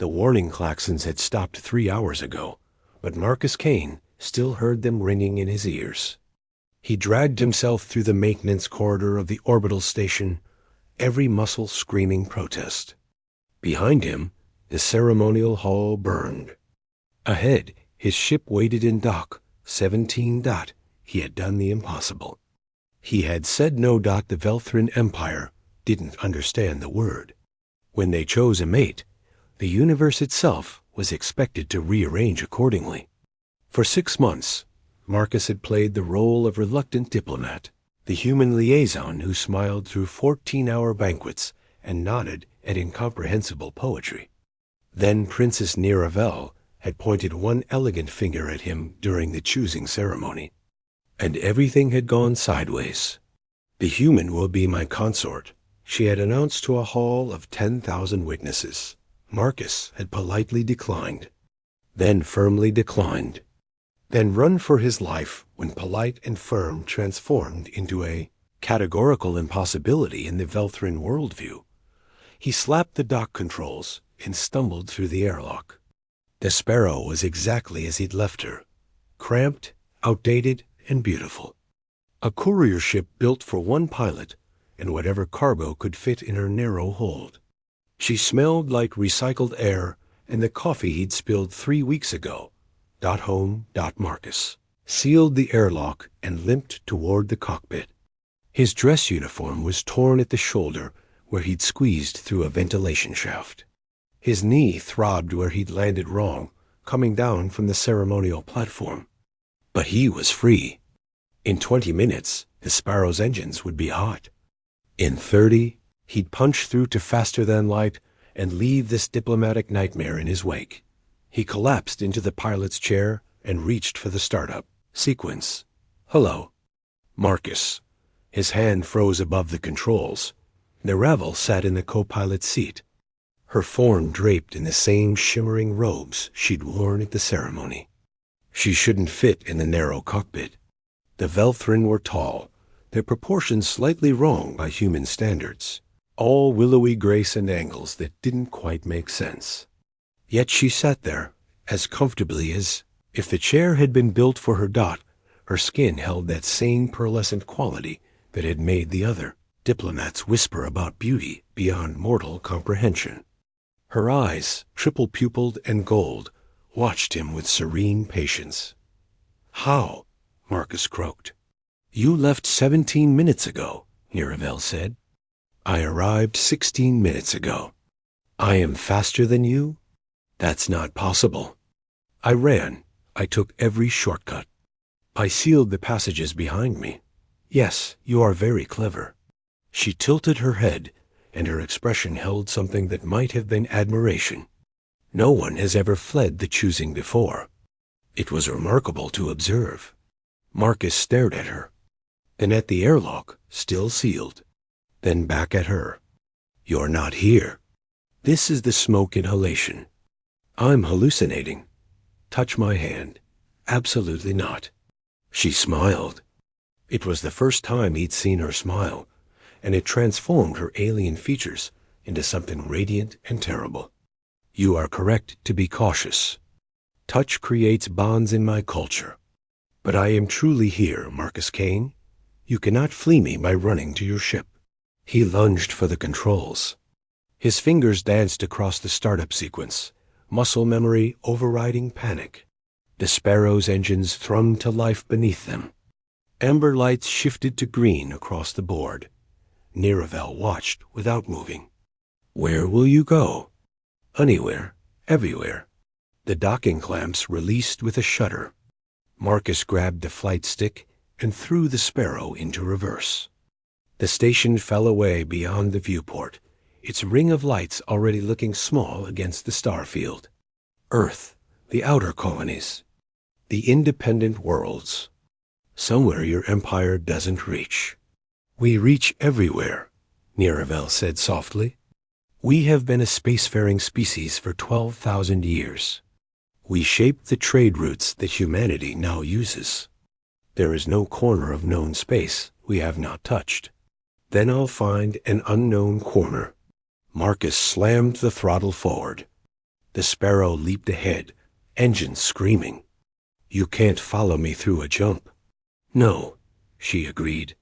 The warning klaxons had stopped 3 hours ago, but Marcus Kane still heard them ringing in his ears. He dragged himself through the maintenance corridor of the orbital station, every muscle screaming protest. Behind him, the ceremonial hall burned. Ahead, his ship waited in dock, 17. He had done the impossible. He had said no. The Velthrin Empire didn't understand the word. When they chose a mate, the universe itself was expected to rearrange accordingly. For 6 months, Marcus had played the role of reluctant diplomat, the human liaison who smiled through 14-hour banquets and nodded at incomprehensible poetry. Then Princess Niravel had pointed one elegant finger at him during the choosing ceremony, and everything had gone sideways. "The human will be my consort," she had announced to a hall of 10,000 witnesses. Marcus had politely declined, then firmly declined, then run for his life when polite and firm transformed into a categorical impossibility in the Velthrin worldview. He slapped the dock controls and stumbled through the airlock. The Sparrow was exactly as he'd left her, cramped, outdated, and beautiful. A courier ship built for one pilot and whatever cargo could fit in her narrow hold. She smelled like recycled air and the coffee he'd spilled 3 weeks ago. Home. Marcus sealed the airlock and limped toward the cockpit. His dress uniform was torn at the shoulder where he'd squeezed through a ventilation shaft. His knee throbbed where he'd landed wrong, coming down from the ceremonial platform. But he was free. In 20 minutes, the Sparrow's engines would be hot. In 30, he'd punch through to faster than light and leave this diplomatic nightmare in his wake. He collapsed into the pilot's chair and reached for the startup sequence. "Hello." Marcus. His hand froze above the controls. Niravel sat in the co-pilot's seat, her form draped in the same shimmering robes she'd worn at the ceremony. She shouldn't fit in the narrow cockpit. The Velthrin were tall, their proportions slightly wrong by human standards, all willowy grace and angles that didn't quite make sense. Yet she sat there, as comfortably as if the chair had been built for her. Her skin held that same pearlescent quality that had made the other diplomats whisper about beauty beyond mortal comprehension. Her eyes, triple-pupilled and gold, watched him with serene patience. "How?" Marcus croaked. "You left 17 minutes ago," Niravel said. "I arrived 16 minutes ago. I am faster than you? That's not possible. I ran. I took every shortcut. I sealed the passages behind me. Yes, you are very clever." She tilted her head, and her expression held something that might have been admiration. No one has ever fled the choosing before. It was remarkable to observe. Marcus stared at her, then at the airlock, still sealed, then back at her. "You're not here. This is the smoke inhalation. I'm hallucinating. Touch my hand. Absolutely not." She smiled. It was the first time he'd seen her smile, and it transformed her alien features into something radiant and terrible. "You are correct to be cautious. Touch creates bonds in my culture. But I am truly here, Marcus Kane. You cannot flee me by running to your ship." He lunged for the controls. His fingers danced across the startup sequence, muscle memory overriding panic. The Sparrow's engines thrummed to life beneath them. Amber lights shifted to green across the board. Niravel watched without moving. "Where will you go?" "Anywhere, everywhere." The docking clamps released with a shudder. Marcus grabbed the flight stick and threw the Sparrow into reverse. The station fell away beyond the viewport, its ring of lights already looking small against the star field. Earth, the outer colonies, the independent worlds. Somewhere your empire doesn't reach. "We reach everywhere," Niravel said softly. "We have been a spacefaring species for 12,000 years. We shape the trade routes that humanity now uses. There is no corner of known space we have not touched. Then I'll find an unknown corner." Marcus slammed the throttle forward. The Sparrow leaped ahead, engines screaming. "You can't follow me through a jump." "No," she agreed.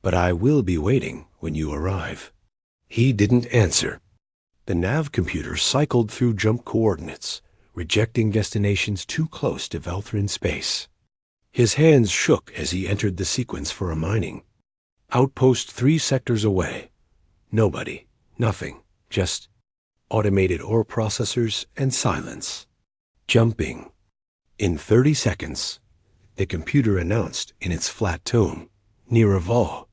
"But I will be waiting when you arrive." He didn't answer. The nav computer cycled through jump coordinates, rejecting destinations too close to Velthrin space. His hands shook as he entered the sequence for a mining. Outpost 3 sectors away. Nobody, nothing, just automated ore processors and silence. Jumping. In 30 seconds, the computer announced in its flat tone, Niraval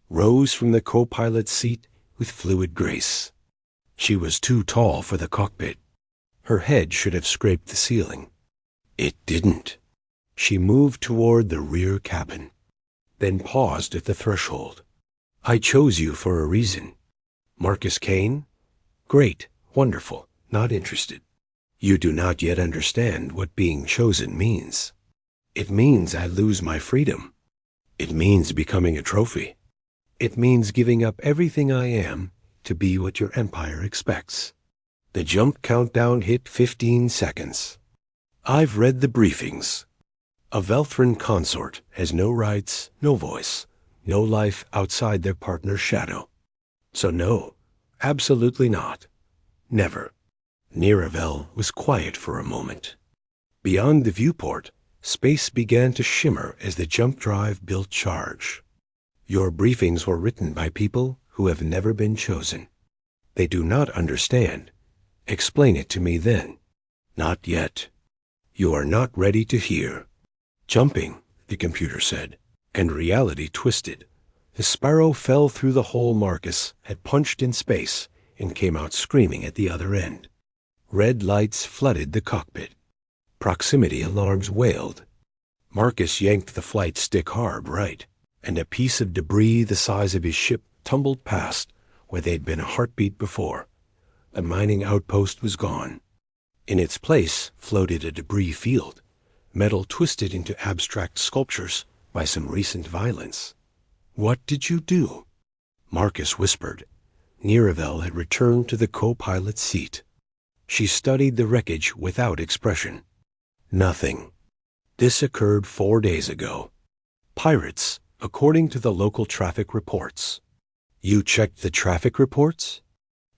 rose from the co-pilot's seat with fluid grace. She was too tall for the cockpit. Her head should have scraped the ceiling. It didn't. She moved toward the rear cabin, then paused at the threshold. "I chose you for a reason." "Marcus Kane?" "Great, wonderful, not interested." "You do not yet understand what being chosen means." "It means I lose my freedom." "It means becoming a trophy." "It means giving up everything I am to be what your empire expects." The jump countdown hit 15 seconds. "I've read the briefings. A Velthrin consort has no rights, no voice, no life outside their partner's shadow. So no, absolutely not. Never." Niravel was quiet for a moment. Beyond the viewport, space began to shimmer as the jump drive built charge. "Your briefings were written by people who have never been chosen. They do not understand. Explain it to me then." "Not yet. You are not ready to hear." "Jumping," the computer said, and reality twisted. The Sparrow fell through the hole Marcus had punched in space and came out screaming at the other end. Red lights flooded the cockpit. Proximity alarms wailed. Marcus yanked the flight stick hard right, and a piece of debris the size of his ship tumbled past where they'd been a heartbeat before. The mining outpost was gone. In its place floated a debris field, metal twisted into abstract sculptures by some recent violence. "What did you do?" Marcus whispered. Niravel had returned to the co-pilot's seat. She studied the wreckage without expression. "Nothing. This occurred 4 days ago. Pirates, according to the local traffic reports." "You checked the traffic reports?"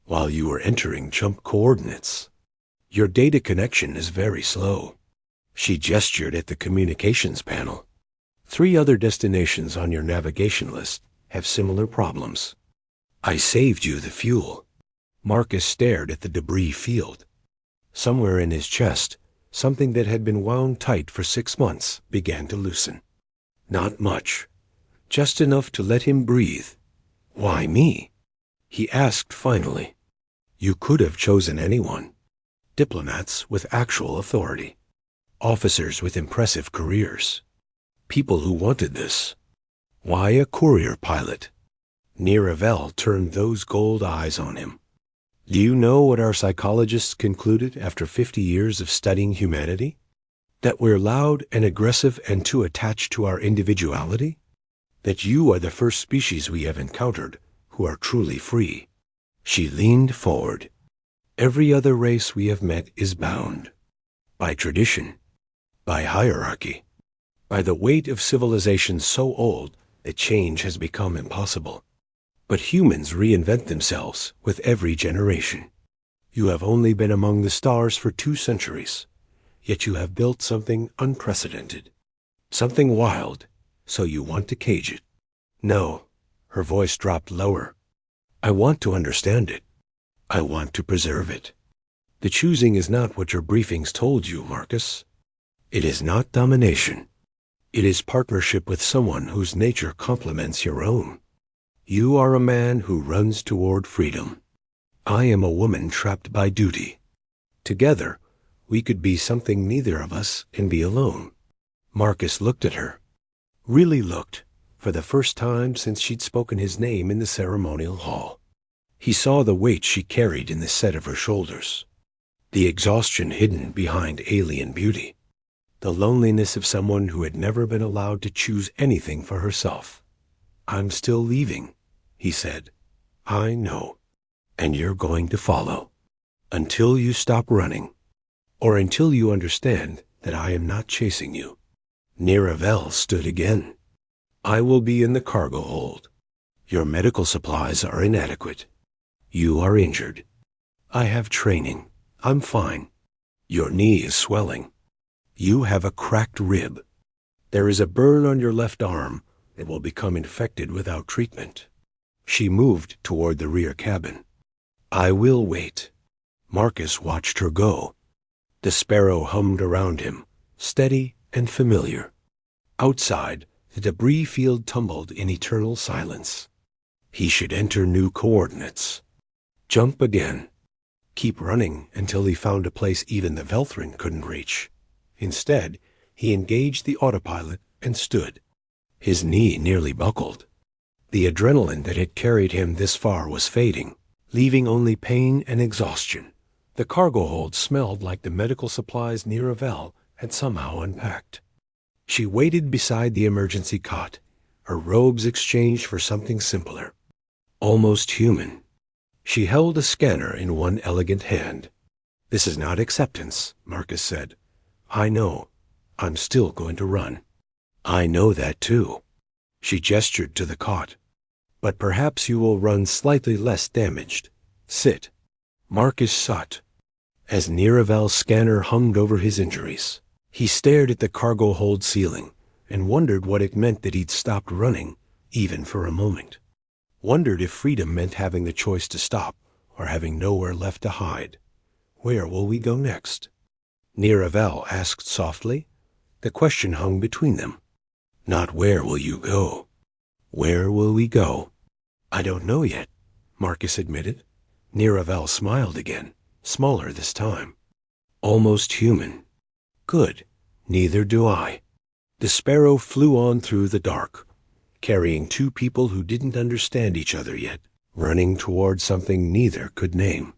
"While you were entering jump coordinates. Your data connection is very slow." She gestured at the communications panel. 3 other destinations on your navigation list have similar problems. I saved you the fuel." Marcus stared at the debris field. Somewhere in his chest, something that had been wound tight for 6 months began to loosen. Not much. Just enough to let him breathe. "Why me?" he asked finally. "You could have chosen anyone. Diplomats with actual authority. Officers with impressive careers. People who wanted this. Why a courier pilot?" Niravel turned those gold eyes on him. "Do you know what our psychologists concluded after 50 years of studying humanity? That we're loud and aggressive and too attached to our individuality? That you are the first species we have encountered who are truly free." She leaned forward. "Every other race we have met is bound. By tradition. By hierarchy. By the weight of civilization so old that change has become impossible. But humans reinvent themselves with every generation. You have only been among the stars for 2 centuries, yet you have built something unprecedented. Something wild, so you want to cage it." "No," her voice dropped lower. "I want to understand it. I want to preserve it. The choosing is not what your briefings told you, Marcus. It is not domination. It is partnership with someone whose nature complements your own. You are a man who runs toward freedom. I am a woman trapped by duty. Together, we could be something neither of us can be alone." Marcus looked at her. Really looked, for the first time since she'd spoken his name in the ceremonial hall. He saw the weight she carried in the set of her shoulders. The exhaustion hidden behind alien beauty. The loneliness of someone who had never been allowed to choose anything for herself. "I'm still leaving," he said. "I know. And you're going to follow." Until you stop running, or until you understand that I am not chasing you. Niravel stood again. I will be in the cargo hold. Your medical supplies are inadequate. You are injured. I have training. I'm fine. Your knee is swelling. You have a cracked rib. There is a burn on your left arm that will become infected without treatment. She moved toward the rear cabin. I will wait. Marcus watched her go. The sparrow hummed around him, steady and familiar. Outside, the debris field tumbled in eternal silence. He should enter new coordinates. Jump again. Keep running until he found a place even the Velthrin couldn't reach. Instead, he engaged the autopilot and stood. His knee nearly buckled. The adrenaline that had carried him this far was fading, leaving only pain and exhaustion. The cargo hold smelled like the medical supplies Niravel had somehow unpacked. She waited beside the emergency cot, her robes exchanged for something simpler, almost human. She held a scanner in one elegant hand. This is not acceptance, Marcus said. I know. I'm still going to run. I know that too. She gestured to the cot. But perhaps you will run slightly less damaged. Sit. Marcus sat. As Niravel's scanner hummed over his injuries, he stared at the cargo hold ceiling and wondered what it meant that he'd stopped running, even for a moment. Wondered if freedom meant having the choice to stop or having nowhere left to hide. Where will we go next? Niravel asked softly. The question hung between them. Not where will you go? Where will we go? I don't know yet, Marcus admitted. Niravel smiled again, smaller this time. Almost human. Good. Neither do I. The sparrow flew on through the dark, carrying two people who didn't understand each other yet, running toward something neither could name.